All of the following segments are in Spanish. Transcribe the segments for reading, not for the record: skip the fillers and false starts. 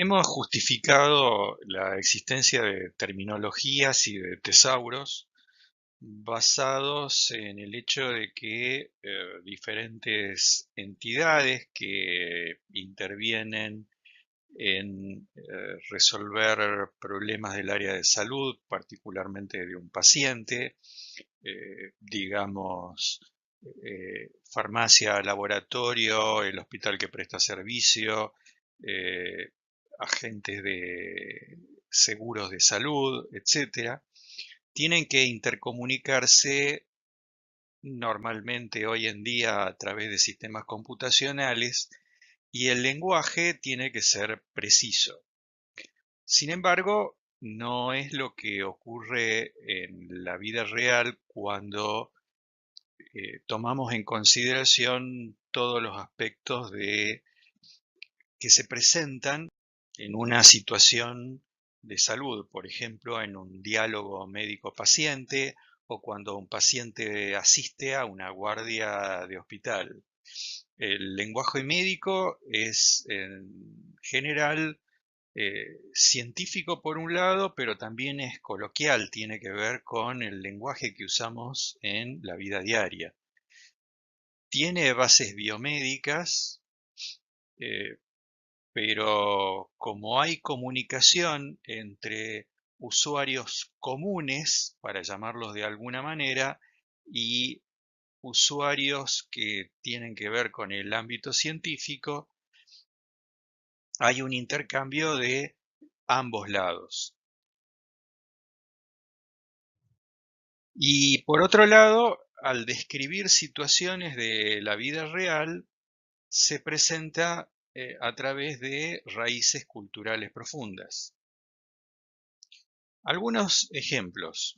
Hemos justificado la existencia de terminologías y de tesauros basados en el hecho de que diferentes entidades que intervienen en resolver problemas del área de salud, particularmente de un paciente, digamos, farmacia, laboratorio, el hospital que presta servicio, eh, agentes de seguros de salud, etcétera, tienen que intercomunicarse normalmente hoy en día a través de sistemas computacionales y el lenguaje tiene que ser preciso. Sin embargo, no es lo que ocurre en la vida real cuando tomamos en consideración todos los aspectos que se presentan en una situación de salud, por ejemplo, en un diálogo médico-paciente o cuando un paciente asiste a una guardia de hospital. El lenguaje médico es en general científico por un lado, pero también es coloquial, tiene que ver con el lenguaje que usamos en la vida diaria. Tiene bases biomédicas, eh, pero como hay comunicación entre usuarios comunes, para llamarlos de alguna manera, y usuarios que tienen que ver con el ámbito científico, hay un intercambio de ambos lados. Y por otro lado, al describir situaciones de la vida real, se presenta a través de raíces culturales profundas. Algunos ejemplos.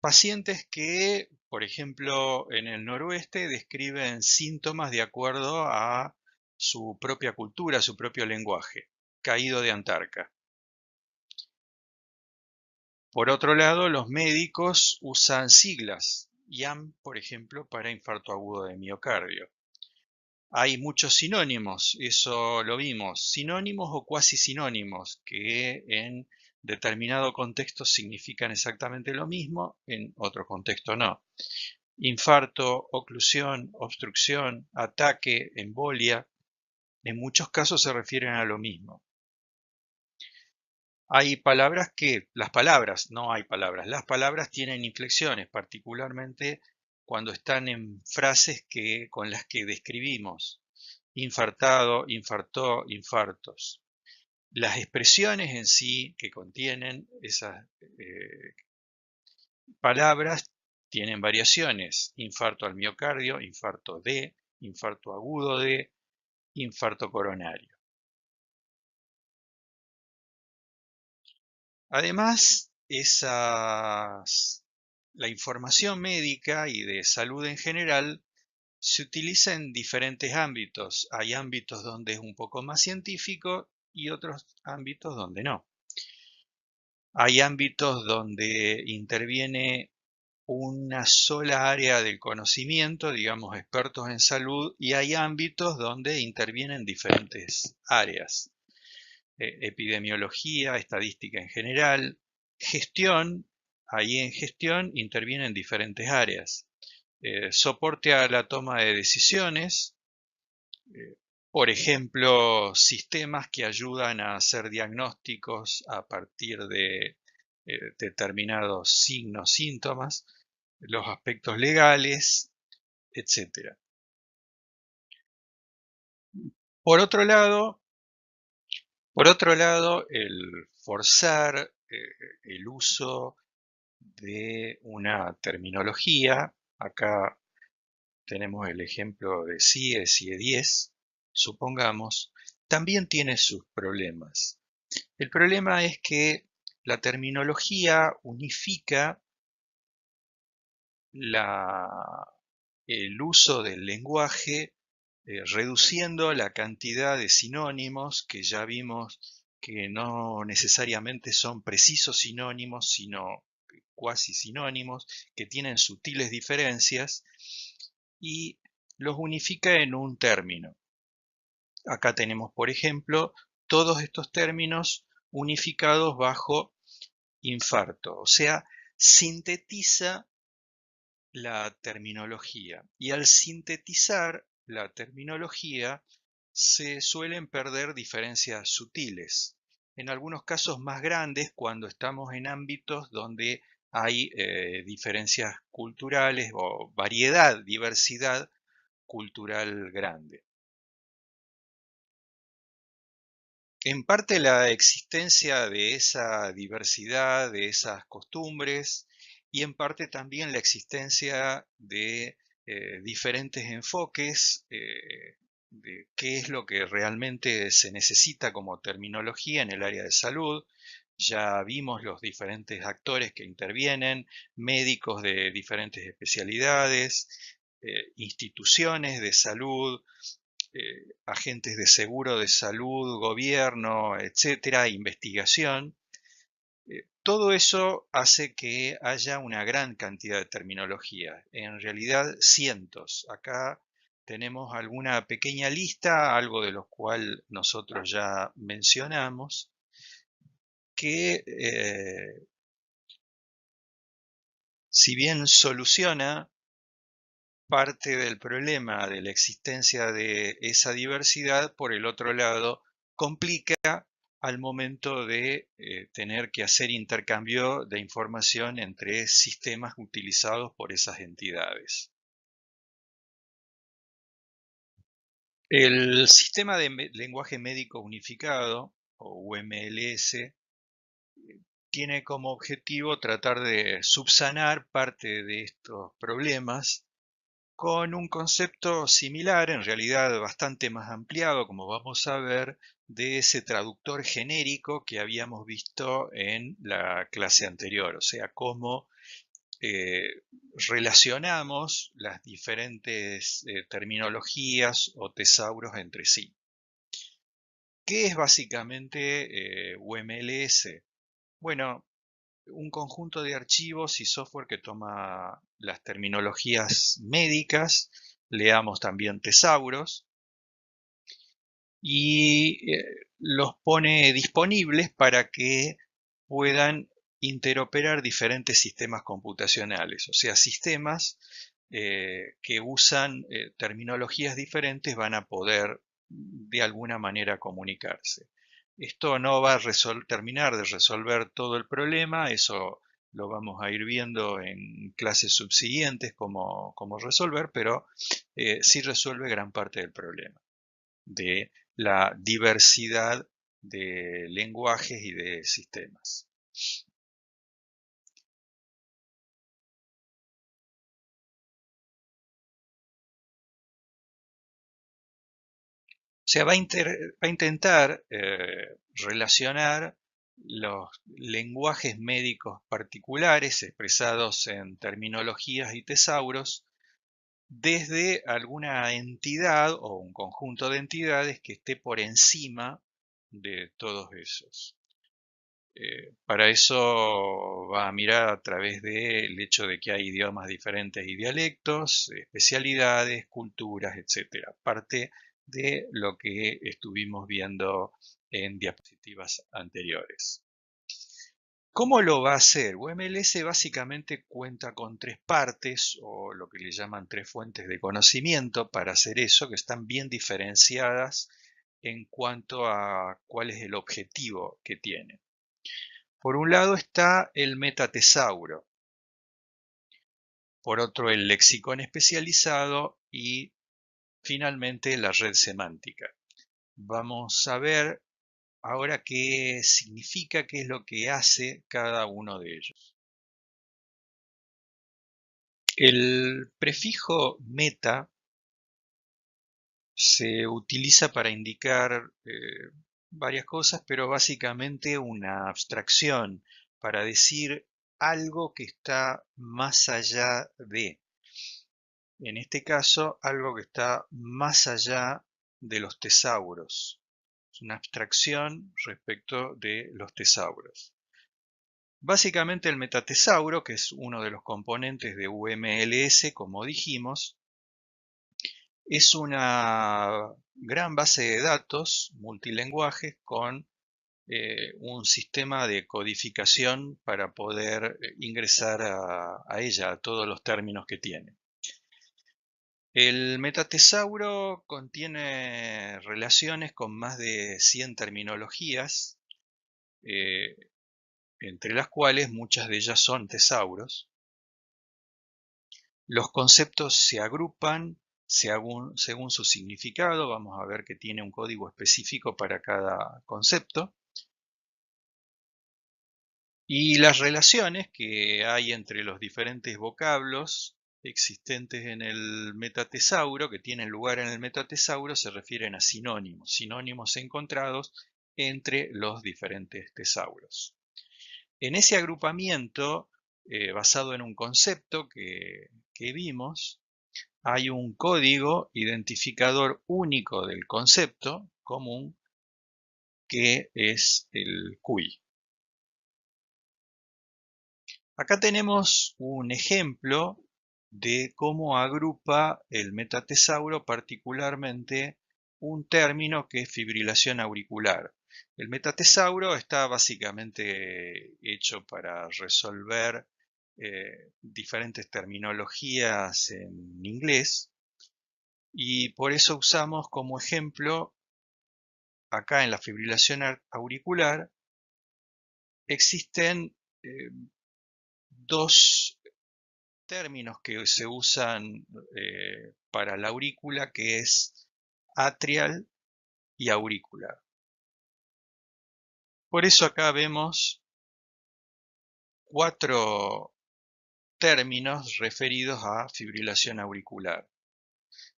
Pacientes que, por ejemplo, en el noroeste describen síntomas de acuerdo a su propia cultura, su propio lenguaje. Caído de antarca. Por otro lado, los médicos usan siglas, IAM, por ejemplo, para infarto agudo de miocardio. Hay muchos sinónimos, eso lo vimos, sinónimos o cuasi sinónimos, que en determinado contexto significan exactamente lo mismo, en otro contexto no. Infarto, oclusión, obstrucción, ataque, embolia, en muchos casos se refieren a lo mismo. Hay palabras no hay palabras, las palabras tienen inflexiones, particularmente cuando están en frases con las que describimos. Infartado, infartó, infartos. Las expresiones en sí que contienen esas palabras tienen variaciones. Infarto al miocardio, infarto de, infarto agudo de, infarto coronario. Además, la información médica y de salud en general se utiliza en diferentes ámbitos. Hay ámbitos donde es un poco más científico y otros ámbitos donde no. Hay ámbitos donde interviene una sola área del conocimiento, digamos expertos en salud, y hay ámbitos donde intervienen diferentes áreas. Epidemiología, estadística en general, gestión, ahí en gestión intervienen diferentes áreas. Soporte a la toma de decisiones, eh, por ejemplo, sistemas que ayudan a hacer diagnósticos a partir de determinados signos, síntomas, los aspectos legales, etcétera. Por otro lado, el forzar el uso de una terminología, acá tenemos el ejemplo de CIES y E10, supongamos, también tiene sus problemas. El problema es que la terminología unifica el uso del lenguaje, reduciendo la cantidad de sinónimos que ya vimos que no necesariamente son precisos sinónimos, sino cuasi sinónimos, que tienen sutiles diferencias, y los unifica en un término. Acá tenemos, por ejemplo, todos estos términos unificados bajo infarto, o sea, sintetiza la terminología. Y al sintetizar la terminología, se suelen perder diferencias sutiles. En algunos casos más grandes, cuando estamos en ámbitos donde hay diferencias culturales o variedad, diversidad cultural grande. En parte la existencia de esa diversidad, de esas costumbres, y en parte también la existencia de diferentes enfoques de qué es lo que realmente se necesita como terminología en el área de salud. Ya vimos los diferentes actores que intervienen, médicos de diferentes especialidades, instituciones de salud, agentes de seguro de salud, gobierno, etcétera, investigación. Todo eso hace que haya una gran cantidad de terminología, en realidad cientos. Acá tenemos alguna pequeña lista, algo de lo cual nosotros ya mencionamos, que si bien soluciona parte del problema de la existencia de esa diversidad, por el otro lado, complica al momento de tener que hacer intercambio de información entre sistemas utilizados por esas entidades. El sistema de lenguaje médico unificado, o UMLS, tiene como objetivo tratar de subsanar parte de estos problemas con un concepto similar, en realidad bastante más ampliado, como vamos a ver, de ese traductor genérico que habíamos visto en la clase anterior, o sea, cómo relacionamos las diferentes terminologías o tesauros entre sí. ¿Qué es básicamente UMLS? Bueno, un conjunto de archivos y software que toma las terminologías médicas, leamos también tesauros, y los pone disponibles para que puedan interoperar diferentes sistemas computacionales, o sea, sistemas que usan terminologías diferentes van a poder de alguna manera comunicarse. Esto no va a terminar de resolver todo el problema, eso lo vamos a ir viendo en clases subsiguientes cómo resolver, pero sí resuelve gran parte del problema de la diversidad de lenguajes y de sistemas. O sea, va a intentar relacionar los lenguajes médicos particulares expresados en terminologías y tesauros desde alguna entidad o un conjunto de entidades que esté por encima de todos esos. Para eso va a mirar a través del hecho de que hay idiomas diferentes y dialectos, especialidades, culturas, etc. Parte de lo que estuvimos viendo en diapositivas anteriores. ¿Cómo lo va a hacer? UMLS básicamente cuenta con tres partes, o lo que le llaman tres fuentes de conocimiento para hacer eso, que están bien diferenciadas en cuanto a cuál es el objetivo que tiene. Por un lado está el metatesauro, por otro el lexicón especializado y finalmente la red semántica. Vamos a ver ahora qué significa, qué es lo que hace cada uno de ellos. El prefijo meta se utiliza para indicar varias cosas, pero básicamente una abstracción para decir algo que está más allá de. En este caso, algo que está más allá de los tesauros. Es una abstracción respecto de los tesauros. Básicamente el metatesauro, que es uno de los componentes de UMLS, como dijimos, Es una gran base de datos multilenguajes con un sistema de codificación para poder ingresar a ella, a todos los términos que tiene. El metatesauro contiene relaciones con más de 100 terminologías, eh, entre las cuales muchas de ellas son tesauros. Los conceptos se agrupan según su significado. Vamos a ver que tiene un código específico para cada concepto. Y las relaciones que hay entre los diferentes vocablos existentes en el metatesauro, que tienen lugar en el metatesauro, se refieren a sinónimos encontrados entre los diferentes tesauros. En ese agrupamiento, basado en un concepto que vimos, hay un código identificador único del concepto común, que es el CUI. Acá tenemos un ejemplo de cómo agrupa el metatesauro particularmente un término que es fibrilación auricular. El metatesauro está básicamente hecho para resolver diferentes terminologías en inglés, y por eso usamos como ejemplo acá en la fibrilación auricular. Existen dos términos que se usan para la aurícula, que es atrial y auricular. Por eso acá vemos 4 términos referidos a fibrilación auricular.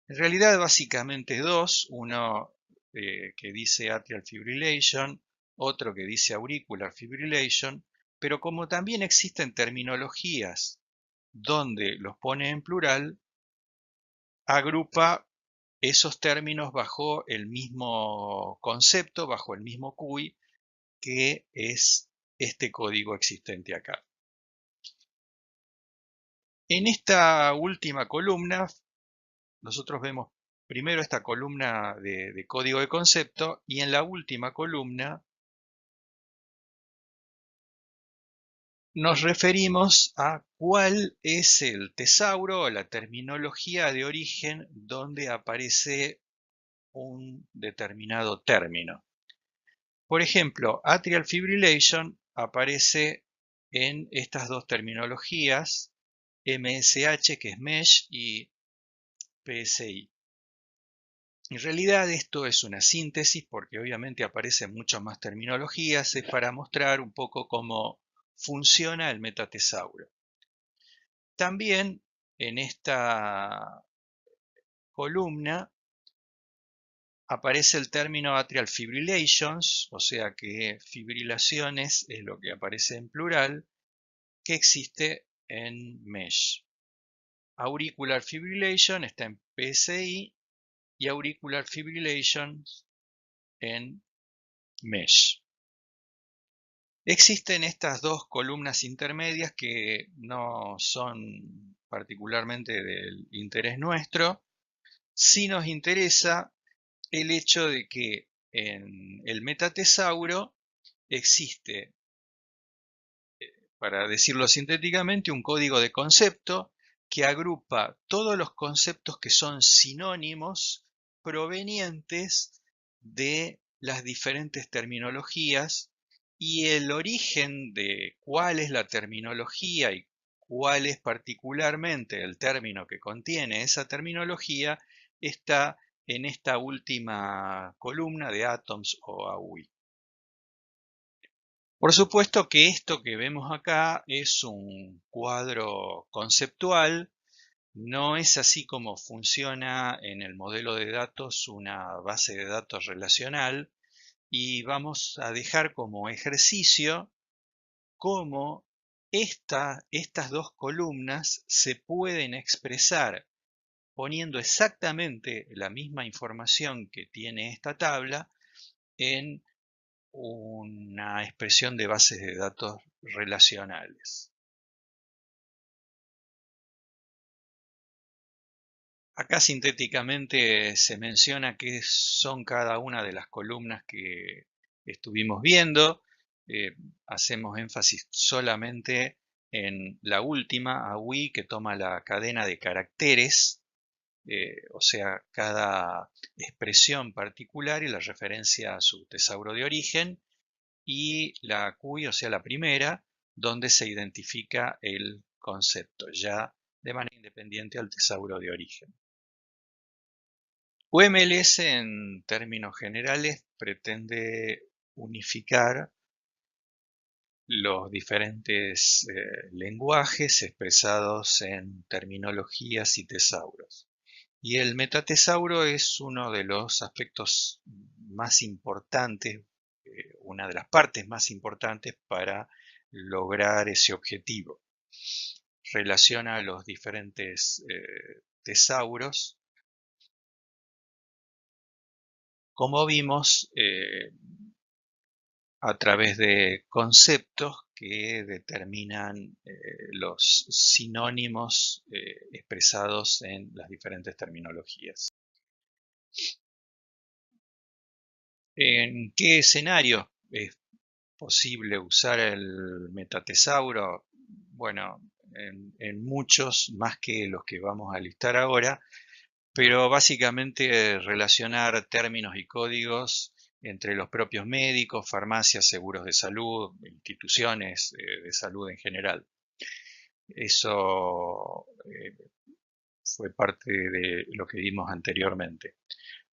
En realidad básicamente 2, uno que dice atrial fibrillation, otro que dice auricular fibrillation, pero como también existen terminologías donde los pone en plural, agrupa esos términos bajo el mismo concepto, bajo el mismo CUI, que es este código existente acá. En esta última columna, nosotros vemos primero esta columna de código de concepto, y en la última columna nos referimos a cuál es el tesauro o la terminología de origen donde aparece un determinado término. Por ejemplo, atrial fibrillation aparece en estas dos terminologías, MSH, que es MESH, y PSI. En realidad esto es una síntesis porque obviamente aparecen muchas más terminologías, es para mostrar un poco cómo funciona el metatesauro. También en esta columna aparece el término atrial fibrillations, o sea que fibrilaciones es lo que aparece en plural, que existe en MESH. Auricular fibrillation está en PSI y auricular fibrillation en MESH. Existen estas dos columnas intermedias que no son particularmente del interés nuestro. Sí nos interesa el hecho de que en el metatesauro existe, para decirlo sintéticamente, un código de concepto que agrupa todos los conceptos que son sinónimos provenientes de las diferentes terminologías, y el origen de cuál es la terminología y cuál es particularmente el término que contiene esa terminología está en esta última columna de Atoms o AUI. Por supuesto que esto que vemos acá es un cuadro conceptual, no es así como funciona en el modelo de datos una base de datos relacional, y vamos a dejar como ejercicio cómo estas dos columnas se pueden expresar poniendo exactamente la misma información que tiene esta tabla en una expresión de bases de datos relacionales. Acá sintéticamente se menciona qué son cada una de las columnas que estuvimos viendo. Eh, Hacemos énfasis solamente en la última, AWI, que toma la cadena de caracteres, o sea, cada expresión particular y la referencia a su tesauro de origen, y la CUI, o sea, la primera, donde se identifica el concepto, ya de manera independiente al tesauro de origen. UMLS en términos generales pretende unificar los diferentes lenguajes expresados en terminologías y tesauros. Y el metatesauro es uno de los aspectos más importantes, una de las partes más importantes para lograr ese objetivo. Relaciona los diferentes tesauros. Como vimos, a través de conceptos que determinan los sinónimos expresados en las diferentes terminologías. ¿En qué escenario es posible usar el metatesauro? Bueno, en muchos, más que los que vamos a listar ahora, pero básicamente relacionar términos y códigos entre los propios médicos, farmacias, seguros de salud, instituciones de salud en general. Eso fue parte de lo que vimos anteriormente.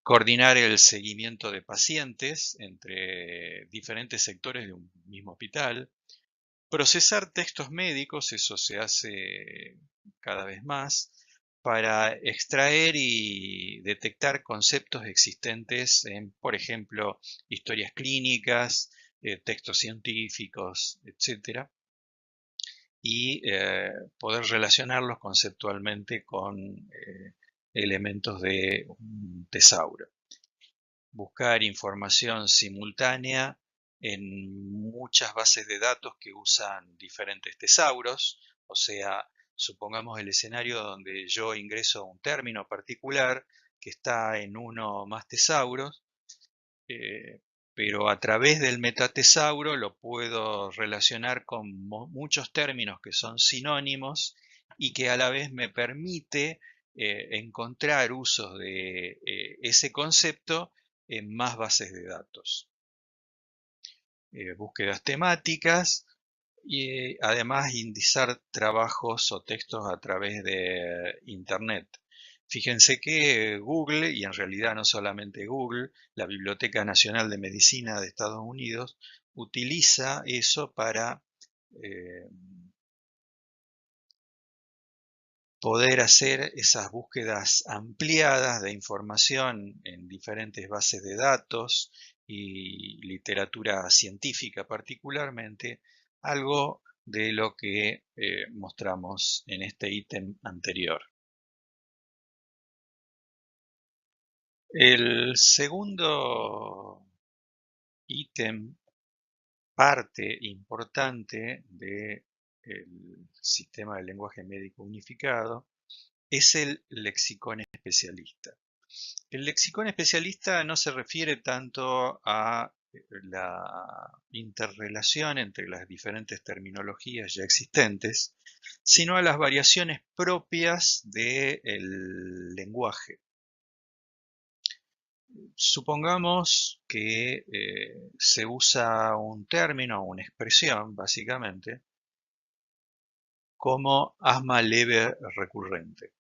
Coordinar el seguimiento de pacientes entre diferentes sectores de un mismo hospital. Procesar textos médicos, eso se hace cada vez más, para extraer y detectar conceptos existentes en, por ejemplo, historias clínicas, textos científicos, etc. Y poder relacionarlos conceptualmente con elementos de un tesauro. Buscar información simultánea en muchas bases de datos que usan diferentes tesauros, o sea, supongamos el escenario donde yo ingreso un término particular que está en uno o más tesauros, pero a través del metatesauro lo puedo relacionar con muchos términos que son sinónimos y que a la vez me permite encontrar usos de ese concepto en más bases de datos. Búsquedas temáticas y además indizar trabajos o textos a través de Internet. Fíjense que Google, y en realidad no solamente Google, la Biblioteca Nacional de Medicina de Estados Unidos, utiliza eso para poder hacer esas búsquedas ampliadas de información en diferentes bases de datos y literatura científica particularmente, algo de lo que mostramos en este ítem anterior. El segundo ítem, parte importante del sistema de lenguaje médico unificado, es el lexicón especialista. El lexicón especialista no se refiere tanto a la interrelación entre las diferentes terminologías ya existentes, sino a las variaciones propias del lenguaje. Supongamos que se usa un término o una expresión, básicamente, como asma leve recurrente.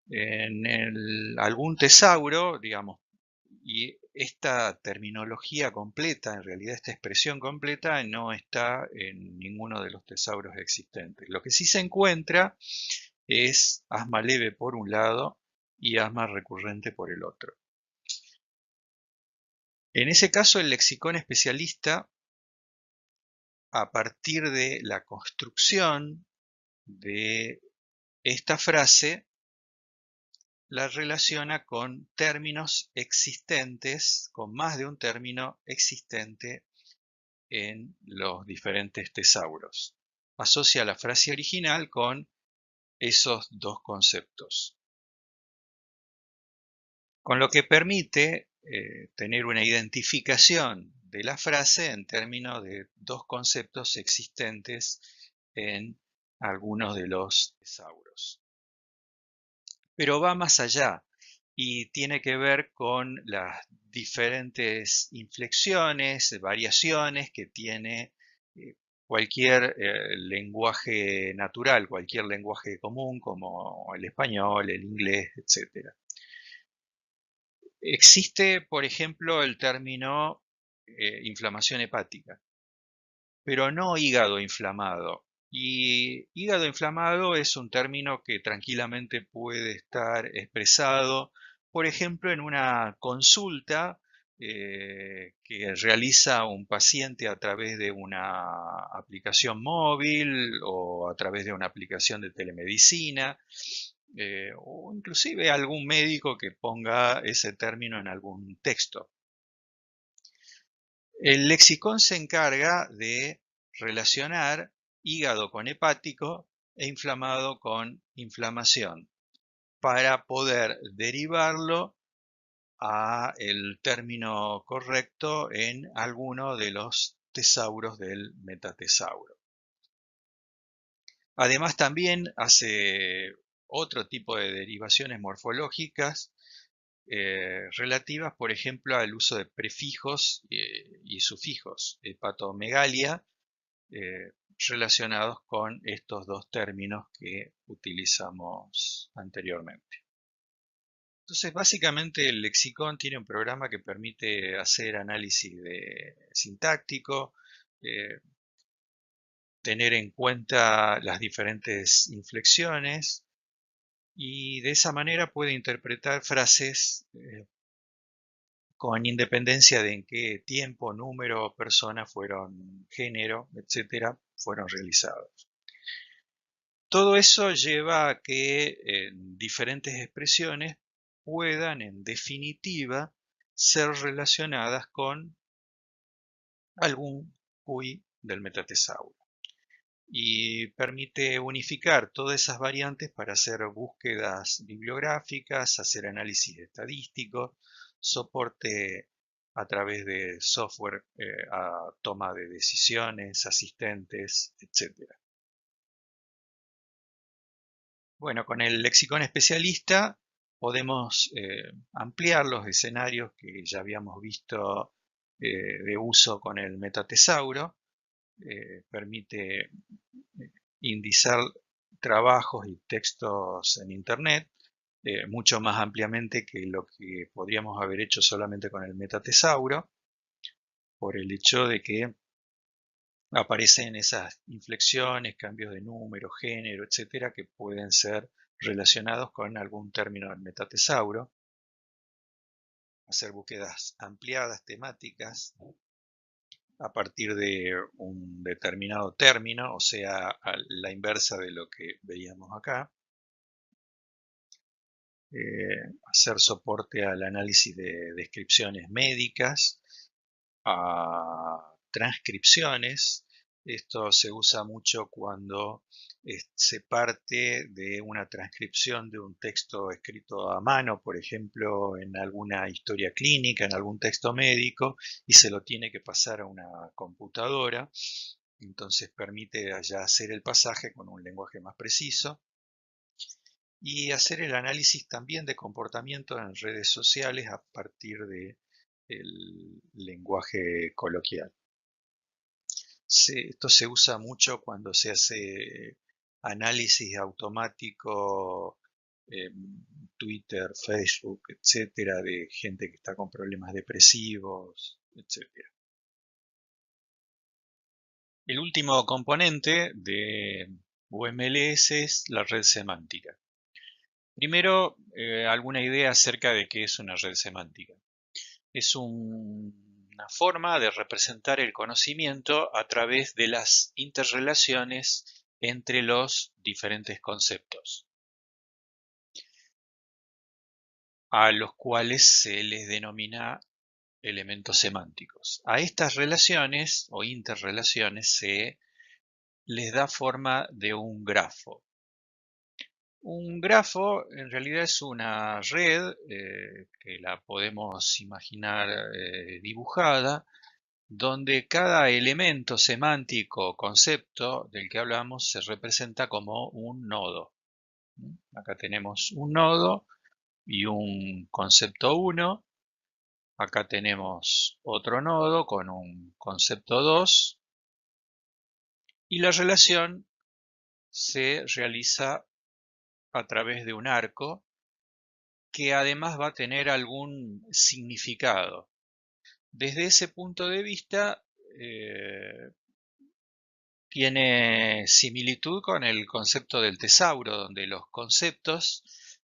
En algún tesauro, digamos, y esta terminología completa, en realidad esta expresión completa, no está en ninguno de los tesauros existentes. Lo que sí se encuentra es asma leve por un lado y asma recurrente por el otro. En ese caso, el lexicón especialista, a partir de la construcción de esta frase, la relaciona con términos existentes, con más de un término existente en los diferentes tesauros. Asocia la frase original con esos dos conceptos. con lo que permite tener una identificación de la frase en términos de dos conceptos existentes en algunos de los tesauros. Pero va más allá y tiene que ver con las diferentes inflexiones, variaciones que tiene cualquier lenguaje natural, cualquier lenguaje común como el español, el inglés, etc. Existe, por ejemplo, el término inflamación hepática, pero no hígado inflamado. Y hígado inflamado es un término que tranquilamente puede estar expresado, por ejemplo, en una consulta que realiza un paciente a través de una aplicación móvil o a través de una aplicación de telemedicina, o inclusive algún médico que ponga ese término en algún texto. El lexicón se encarga de relacionar hígado con hepático e inflamado con inflamación para poder derivarlo a el término correcto en alguno de los tesauros del metatesauro. Además también hace otro tipo de derivaciones morfológicas relativas, por ejemplo, al uso de prefijos y sufijos, hepatomegalia, relacionados con estos dos términos que utilizamos anteriormente. Entonces, básicamente el lexicón tiene un programa que permite hacer análisis sintáctico, tener en cuenta las diferentes inflexiones y de esa manera puede interpretar frases con independencia de en qué tiempo, número, persona fueron, género, etcétera, fueron realizados. Todo eso lleva a que diferentes expresiones puedan, en definitiva, ser relacionadas con algún QI del metatesauro. Y permite unificar todas esas variantes para hacer búsquedas bibliográficas, hacer análisis estadístico, soporte a través de software a toma de decisiones, asistentes, etc. Bueno, con el lexicón especialista podemos ampliar los escenarios que ya habíamos visto de uso con el metatesauro. Permite indizar trabajos y textos en Internet mucho más ampliamente que lo que podríamos haber hecho solamente con el metatesauro, por el hecho de que aparecen esas inflexiones, cambios de número, género, etcétera, que pueden ser relacionados con algún término del metatesauro. Hacer búsquedas ampliadas, temáticas, a partir de un determinado término, o sea, a la inversa de lo que veíamos acá. Hacer soporte al análisis de descripciones médicas, a transcripciones. Esto se usa mucho cuando se parte de una transcripción de un texto escrito a mano, por ejemplo, en alguna historia clínica, en algún texto médico, y se lo tiene que pasar a una computadora. Entonces permite ya hacer el pasaje con un lenguaje más preciso y hacer el análisis también de comportamiento en redes sociales a partir de el lenguaje coloquial. Esto se usa mucho cuando se hace análisis automático en Twitter, Facebook, etcétera, de gente que está con problemas depresivos, etcétera. El último componente de UMLS es la red semántica. Primero, alguna idea acerca de qué es una red semántica. Es una forma de representar el conocimiento a través de las interrelaciones entre los diferentes conceptos, a los cuales se les denomina elementos semánticos. A estas relaciones o interrelaciones se les da forma de un grafo. Un grafo en realidad es una red que la podemos imaginar dibujada, donde cada elemento semántico o concepto del que hablamos se representa como un nodo. Acá tenemos un nodo y un concepto 1. Acá tenemos otro nodo con un concepto 2. Y la relación se realiza a través de un arco que además va a tener algún significado. Desde ese punto de vista, tiene similitud con el concepto del tesauro, donde los conceptos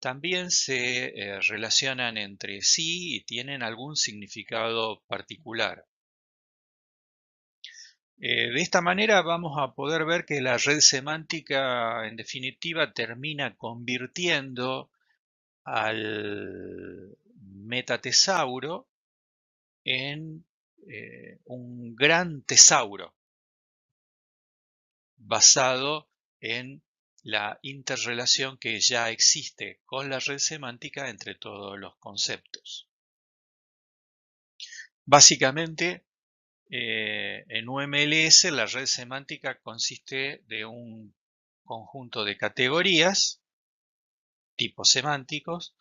también se relacionan entre sí y tienen algún significado particular. De esta manera vamos a poder ver que la red semántica, en definitiva, termina convirtiendo al metatesauro en un gran tesauro basado en la interrelación que ya existe con la red semántica entre todos los conceptos. Básicamente, en UMLS la red semántica consiste de un conjunto de categorías, tipos semánticos,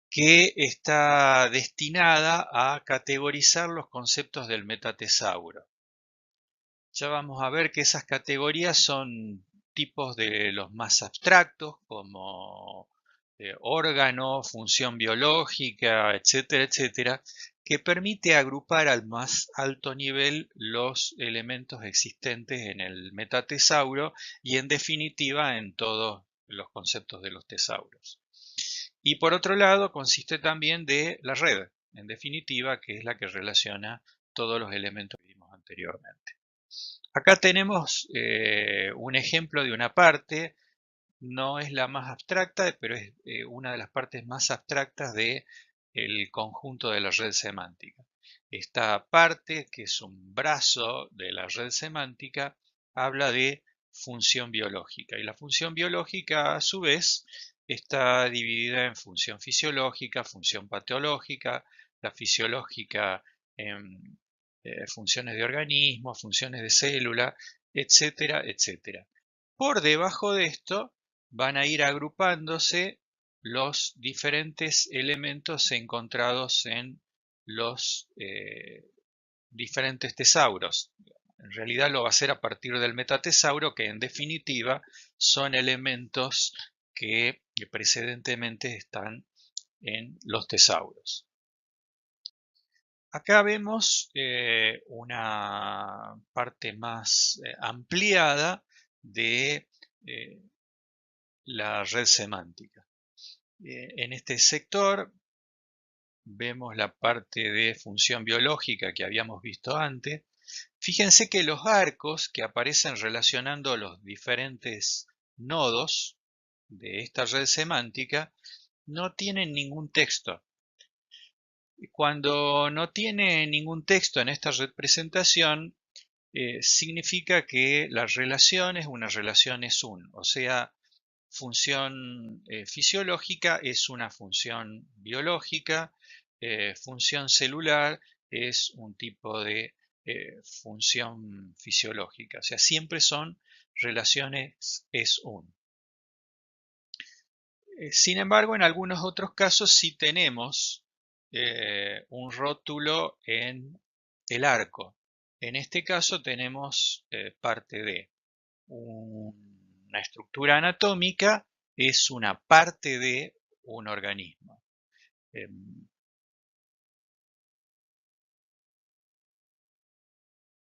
que está destinada a categorizar los conceptos del metatesauro. Ya vamos a ver que esas categorías son tipos de los más abstractos, como órgano, función biológica, etcétera, etcétera, que permite agrupar al más alto nivel los elementos existentes en el metatesauro y en definitiva en todos los conceptos de los tesauros. Y por otro lado, consiste también de la red, en definitiva, que es la que relaciona todos los elementos que vimos anteriormente. Acá tenemos un ejemplo de una parte, no es la más abstracta, pero es una de las partes más abstractas del conjunto de la red semántica. Esta parte, que es un brazo de la red semántica, habla de función biológica. Y la función biológica, a su vez, está dividida en función fisiológica, función patológica, la fisiológica en funciones de organismo, funciones de célula, etcétera, etcétera. Por debajo de esto van a ir agrupándose los diferentes elementos encontrados en los diferentes tesauros. En realidad lo va a hacer a partir del metatesauro, que en definitiva son elementos que precedentemente están en los tesauros. Acá vemos una parte más ampliada de la red semántica. En este sector vemos la parte de función biológica que habíamos visto antes. Fíjense que los arcos que aparecen relacionando los diferentes nodos de esta red semántica no tienen ningún texto. Cuando no tiene ningún texto en esta representación, significa que la relación es una relación es-un, o sea, función fisiológica es una función biológica, función celular es un tipo de función fisiológica, o sea, siempre son relaciones es-un. Sin embargo, en algunos otros casos sí tenemos un rótulo en el arco. En este caso tenemos parte de una estructura anatómica, es una parte de un organismo.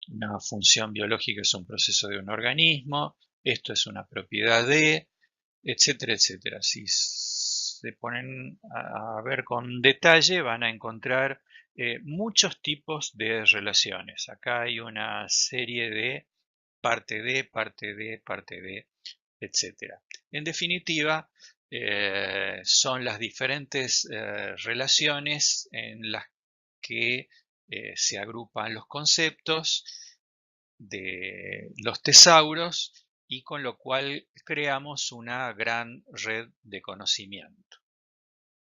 Una función biológica es un proceso de un organismo, esto es una propiedad de, etcétera, etcétera. Si se ponen a ver con detalle van a encontrar muchos tipos de relaciones. Acá hay una serie de parte de, parte de, parte de, etcétera. En definitiva, son las diferentes relaciones en las que se agrupan los conceptos de los tesauros y con lo cual creamos una gran red de conocimiento.